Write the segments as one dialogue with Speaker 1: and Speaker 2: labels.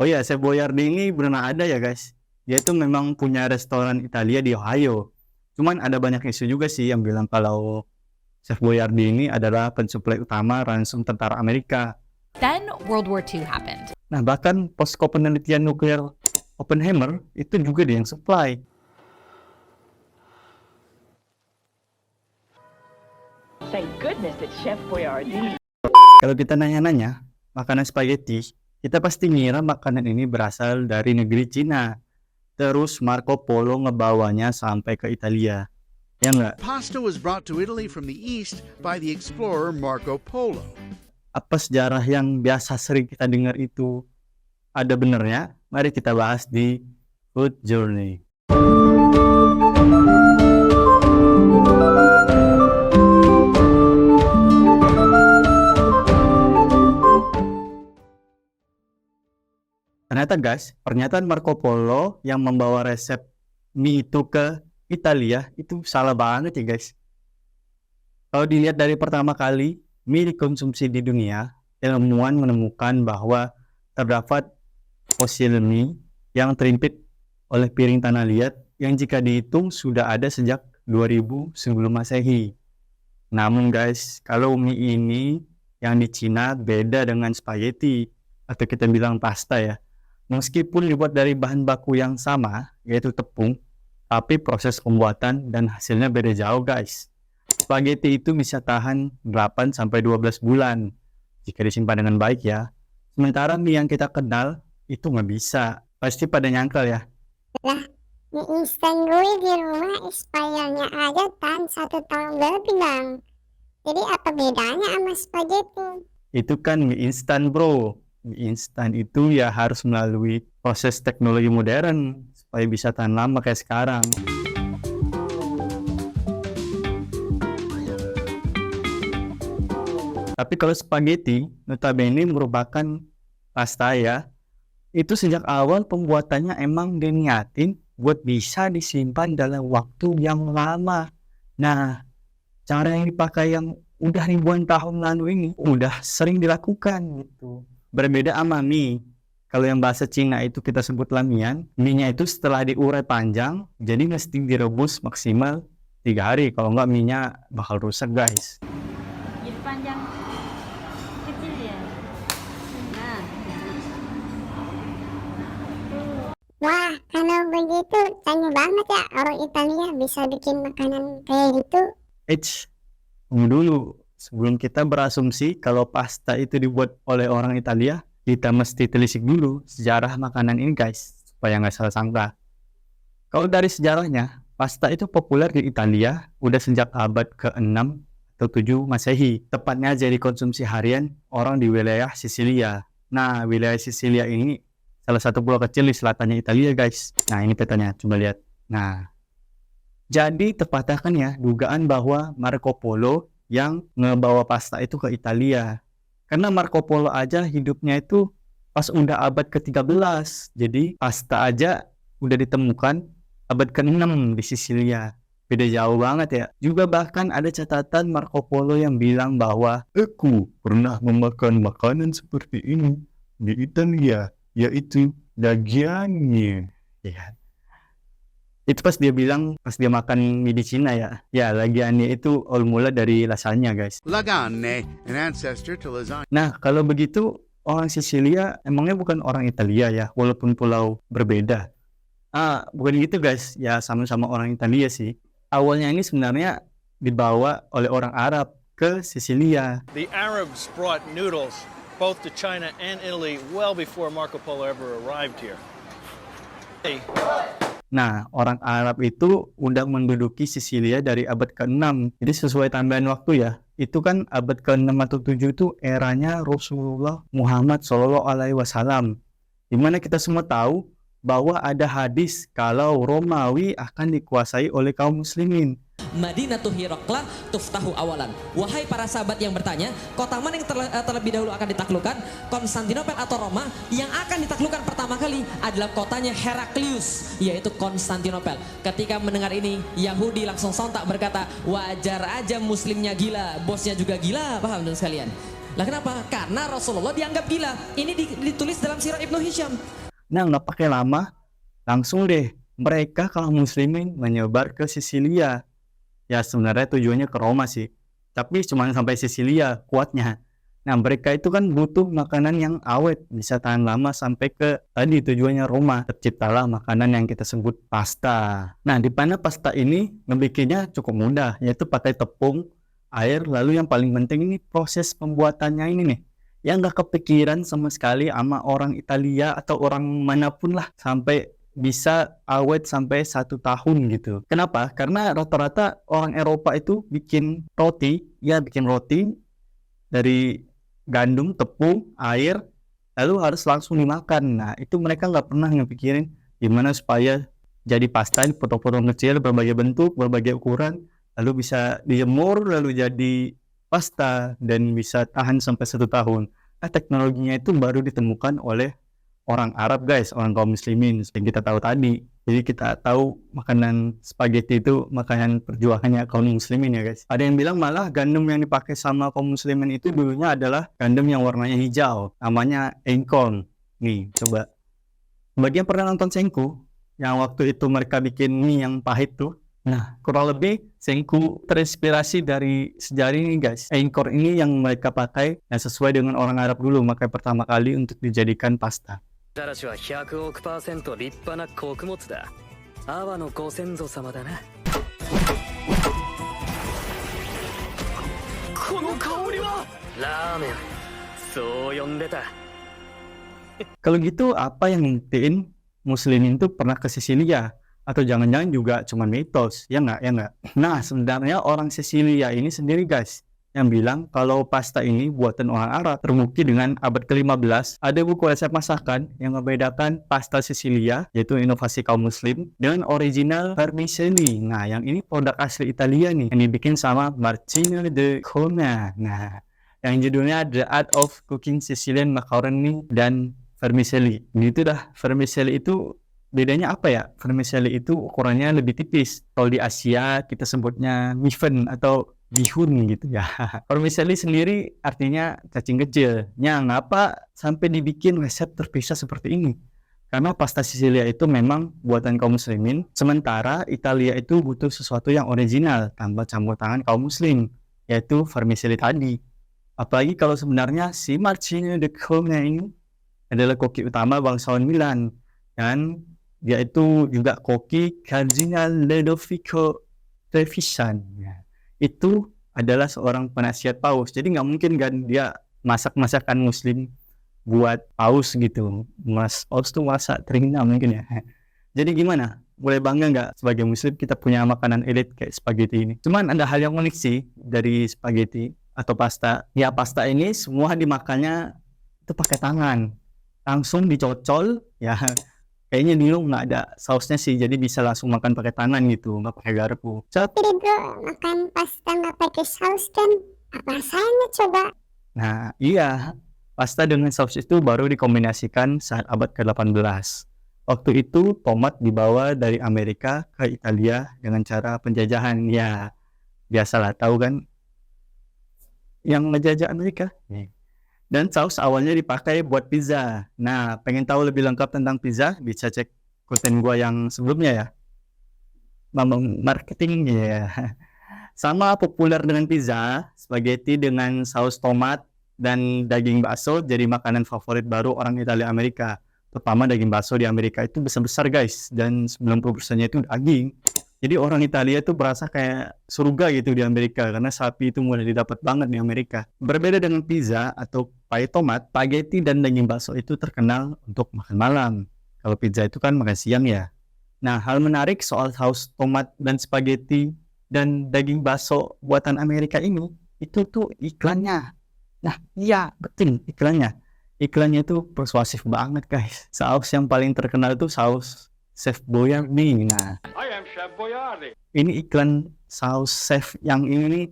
Speaker 1: Oh ya, Chef Boyardee ini benar ada ya guys. Dia itu memang punya restoran Italia di Ohio. Cuman ada banyak isu juga sih yang bilang kalau Chef Boyardee ini adalah pensuplai utama ransum tentara Amerika.
Speaker 2: Then World War II happened.
Speaker 1: Nah, bahkan posko penelitian nuklir Oppenheimer itu juga dia yang supply.
Speaker 3: Thank goodness it's Chef Boyardee.
Speaker 1: Kalau kita nanya-nanya makanan spaghetti, kita pasti ngira makanan ini berasal dari negeri Cina. Terus Marco Polo ngebawanya sampai ke Italia. Ya nggak?
Speaker 4: Pasta was brought to Italy from the east by the explorer Marco Polo.
Speaker 1: Apa sejarah yang biasa sering kita dengar itu ada benernya? Mari kita bahas di Food Journey. Ternyata guys, pernyataan Marco Polo yang membawa resep mie itu ke Italia itu salah banget ya guys. Kalau dilihat dari pertama kali mie dikonsumsi di dunia, ilmuwan menemukan bahwa terdapat fosil mie yang terimpit oleh piring tanah liat yang jika dihitung sudah ada sejak 2000 sebelum Masehi. Namun guys, kalau mie ini yang di Cina beda dengan spaghetti atau kita bilang pasta ya. Meskipun dibuat dari bahan baku yang sama, yaitu tepung, tapi proses pembuatan dan hasilnya beda jauh guys. Spaghetti itu bisa tahan 8-12 bulan jika disimpan dengan baik ya. Sementara mie yang kita kenal itu nggak bisa. Pasti pada nyangkal ya.
Speaker 5: Lah, mie instan gue di rumah expirednya aja tahan 1 tahun lebih bang. Jadi apa bedanya sama spaghetti?
Speaker 1: Itu kan mie instan bro. Mie instan itu ya harus melalui proses teknologi modern supaya bisa tahan lama kayak sekarang. Tapi kalau spaghetti notabene merupakan pasta ya, itu sejak awal pembuatannya emang diniatin buat bisa disimpan dalam waktu yang lama. Nah, cara yang dipakai yang udah ribuan tahun lalu ini udah sering dilakukan gitu. Berbeda sama mie. Kalau yang bahasa Cina itu kita sebut lamian, mie-nya itu setelah diurai panjang, jadi mesti direbus maksimal 3 hari. Kalau nggak mie-nya bakal rusak guys.
Speaker 6: Jadi panjang kecil ya. Nah,
Speaker 5: Wah, kalau begitu tanya banget ya orang Italia bisa bikin makanan kayak gitu.
Speaker 1: Tunggu dulu. Sebelum kita berasumsi kalau pasta itu dibuat oleh orang Italia, kita mesti telisik dulu sejarah makanan ini guys, supaya nggak salah sangka. Kalau dari sejarahnya, pasta itu populer di Italia udah sejak abad ke-6 atau 7 Masehi. Tepatnya jadi konsumsi harian orang di wilayah Sisilia. Nah, wilayah Sisilia ini salah satu pulau kecil di selatannya Italia guys. Nah, ini petanya, coba lihat. Nah, jadi terpatahkan ya dugaan bahwa Marco Polo yang ngebawa pasta itu ke Italia. Karena Marco Polo aja hidupnya itu pas udah abad ke-13. Jadi pasta aja udah ditemukan abad ke-6 di Sisilia. Beda jauh banget ya. Juga bahkan ada catatan Marco Polo yang bilang bahwa aku pernah memakan makanan seperti ini di Italia, yaitu lagianye. Ya. Itu pas dia bilang, pas dia makan mie di Cina ya. Ya, lagianye itu awal mula dari lasagna guys.
Speaker 4: Laganne, an ancestor to lasagna.
Speaker 1: Nah, kalau begitu orang Sisilia emangnya bukan orang Italia ya, walaupun pulau berbeda. Bukan gitu guys, ya sama-sama orang Italia sih. Awalnya ini sebenarnya dibawa oleh orang Arab ke Sisilia.
Speaker 7: The Arabs brought noodles both to China and Italy well before Marco Polo ever arrived here.
Speaker 1: Nah, orang Arab itu udah menduduki Sisilia dari abad ke-6. Jadi sesuai tambahan waktu ya, itu kan abad ke-6 atau 7 itu eranya Rasulullah Muhammad SAW. Dimana kita semua tahu bahwa ada hadis kalau Romawi akan dikuasai oleh kaum muslimin.
Speaker 8: Madinatu Hiraqla tuftahu awalan. Wahai para sahabat yang bertanya, kota mana yang terlebih dahulu akan ditaklukkan? Konstantinopel atau Roma? Yang akan ditaklukkan pertama kali adalah kotanya Heraklius, yaitu Konstantinopel. Ketika mendengar ini, Yahudi langsung sontak berkata, wajar aja muslimnya gila, bosnya juga gila, paham teman sekalian? Lah kenapa? Karena Rasulullah dianggap gila. Ini ditulis dalam sirah Ibnu Hisham.
Speaker 1: Nah, nggak pakai lama, langsung deh mereka kaum muslimin menyebar ke Sisilia. Ya sebenarnya tujuannya ke Roma sih, tapi cuma sampai Sisilia kuatnya. Nah, mereka itu kan butuh makanan yang awet, bisa tahan lama sampai ke tadi tujuannya Roma. Terciptalah makanan yang kita sebut pasta. Nah, di mana pasta ini ngebikinnya cukup mudah, yaitu pakai tepung, air, lalu yang paling penting ini proses pembuatannya ini nih. Yang nggak kepikiran sama sekali sama orang Italia atau orang manapun lah sampai bisa awet sampai 1 tahun gitu. Kenapa? Karena rata-rata orang Eropa itu bikin roti dari gandum, tepung, air, lalu harus langsung dimakan. Nah, itu mereka nggak pernah ngepikirin gimana supaya jadi pasta potong-potong kecil, berbagai bentuk, berbagai ukuran, lalu bisa dijemur, lalu jadi pasta dan bisa tahan sampai 1 tahun. Nah, teknologinya itu baru ditemukan oleh orang Arab guys, orang kaum muslimin yang kita tahu tadi. Jadi kita tahu makanan spaghetti itu makanan perjuangannya kaum muslimin ya guys. Ada yang bilang malah gandum yang dipakai sama kaum muslimin itu dulunya adalah gandum yang warnanya hijau, namanya Einkorn. Nih, coba. Bagian pernah nonton Senku yang waktu itu mereka bikin mie yang pahit tuh. Nah, kurang lebih Senku terinspirasi dari sejarah ini guys. Einkorn ini yang mereka pakai yang sesuai dengan orang Arab dulu, makanya pertama kali untuk dijadikan pasta.
Speaker 9: ザラシは100億%立派な穀物だ。阿波のご先祖様だな。この香りはラーメン。そう呼んでた。
Speaker 1: Kalau gitu apa yang ngebuktiin muslimin tuh pernah ke Sisilia? Atau jangan-jangan juga cuma mitos? Ya nggak? Nah, sebenarnya orang Sisilia ini sendiri guys yang bilang kalau pasta ini buatan orang Arab. Terbukti dengan abad ke-15 ada buku resep masakan yang membedakan pasta Sisilia, yaitu inovasi kaum muslim, dengan original vermicelli. Nah, yang ini produk asli Italia nih, yang dibikin sama Marcino de Coma. Nah, yang judulnya The Art of Cooking Sicilian Macaroni dan Vermicelli. Gitu dah. Vermicelli itu bedanya apa ya? Vermicelli itu ukurannya lebih tipis. Kalau di Asia kita sebutnya mifen atau bihun gitu ya. Vermicelli sendiri artinya cacing kecil. Ngapa sampai dibikin resep terpisah seperti ini? Karena pasta Sisilia itu memang buatan kaum muslimin, sementara Italia itu butuh sesuatu yang original tanpa campur tangan kaum muslim, yaitu vermicelli tadi. Apalagi kalau sebenarnya si Marcino de Coma ini adalah koki utama bangsawan Milan, dan dia itu juga koki Kardinal Ludovico Trevisan. Itu adalah seorang penasihat paus. Jadi nggak mungkin kan dia masak-masakan muslim buat paus gitu. Mas paus tuh masak teringina mungkin ya. Jadi gimana? Boleh bangga nggak sebagai muslim kita punya makanan elit kayak spaghetti ini? Cuman ada hal yang unik sih dari spaghetti atau pasta. Ya pasta ini semua dimakannya itu pakai tangan. Langsung dicocol ya. Kayaknya dulu nggak ada sausnya sih, jadi bisa langsung makan pakai tangan gitu, nggak pakai garpu.
Speaker 5: Jadi bro, makan pasta nggak pakai saus kan? Apa rasanya coba?
Speaker 1: Nah iya, pasta dengan saus itu baru dikombinasikan saat abad ke-18. Waktu itu tomat dibawa dari Amerika ke Italia dengan cara penjajahan. Ya biasalah, tahu kan yang ngejajah Amerika. Dan saus awalnya dipakai buat pizza. Nah, pengen tahu lebih lengkap tentang pizza, bisa cek konten gua yang sebelumnya ya. Mamang marketing ya. Sama populer dengan pizza, spaghetti dengan saus tomat dan daging bakso jadi makanan favorit baru orang Italia Amerika. Terutama daging bakso di Amerika itu besar-besar guys, dan 90%-nya itu daging. Jadi orang Italia itu berasa kayak surga gitu di Amerika, karena sapi itu mulai didapat banget di Amerika. Berbeda dengan pizza atau pie tomat, spaghetti dan daging bakso itu terkenal untuk makan malam. Kalau pizza itu kan makan siang ya. Nah, hal menarik soal saus tomat dan spaghetti dan daging bakso buatan Amerika ini, itu tuh iklannya. Nah, iya betul iklannya. Iklannya itu persuasif banget guys. Saus yang paling terkenal itu saus Chef Boyardee. Nah, ini iklan saus chef yang ini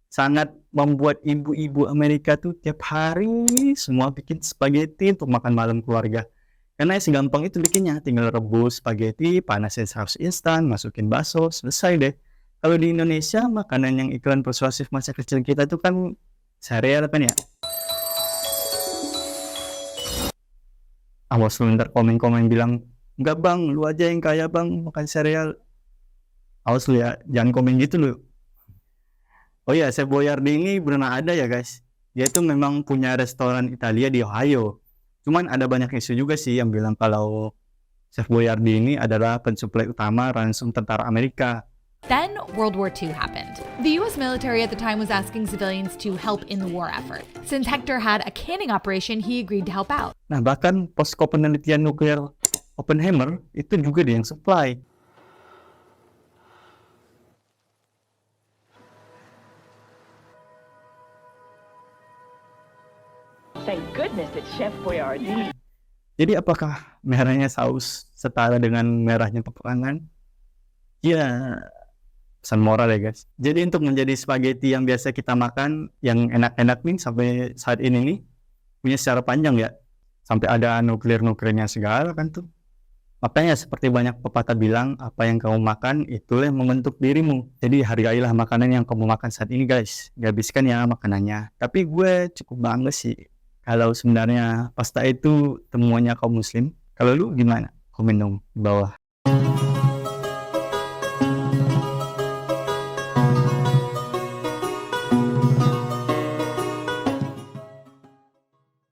Speaker 1: sangat membuat ibu-ibu Amerika tuh tiap hari semua bikin spaghetti untuk makan malam keluarga. Karena segampang itu bikinnya, tinggal rebus spaghetti, panasin saus instan, masukin bakso, selesai deh. Kalau di Indonesia, makanan yang iklan persuasif masa kecil kita tuh kan sereal apa ya? Awas lu ntar komen-komen bilang, enggak bang, lu aja yang kaya bang makan sereal. Awas lu ya, jangan komen gitu lu. Oh iya, Chef Boyardee ini pernah ada ya guys. Dia itu memang punya restoran Italia di Ohio. Cuman ada banyak isu juga sih yang bilang kalau Chef Boyardee ini adalah pensuplai utama ransum tentara Amerika.
Speaker 2: Then World War II happened. The US military at the time was asking civilians to help in the war effort. Since Hector had a canning operation, he agreed to help out.
Speaker 1: Nah bahkan posko penelitian nuklir Oppenheimer itu juga dia yang supply.
Speaker 3: Thank goodness it's Chef Boyardee.
Speaker 1: Jadi apakah merahnya saus setara dengan merahnya peperangan? Ya, pesan moral ya guys. Jadi untuk menjadi spaghetti yang biasa kita makan, yang enak-enak nih sampai saat ini nih, punya secara panjang ya. Sampai ada nuklir-nuklirnya segala kan tuh. Makanya seperti banyak pepatah bilang, apa yang kamu makan itulah yang membentuk dirimu. Jadi hargailah makanan yang kamu makan saat ini guys. Gak habiskan ya makanannya. Tapi gue cukup bangga sih kalau sebenarnya pasta itu temuannya kaum muslim. Kalau lu gimana? Komen dong di bawah.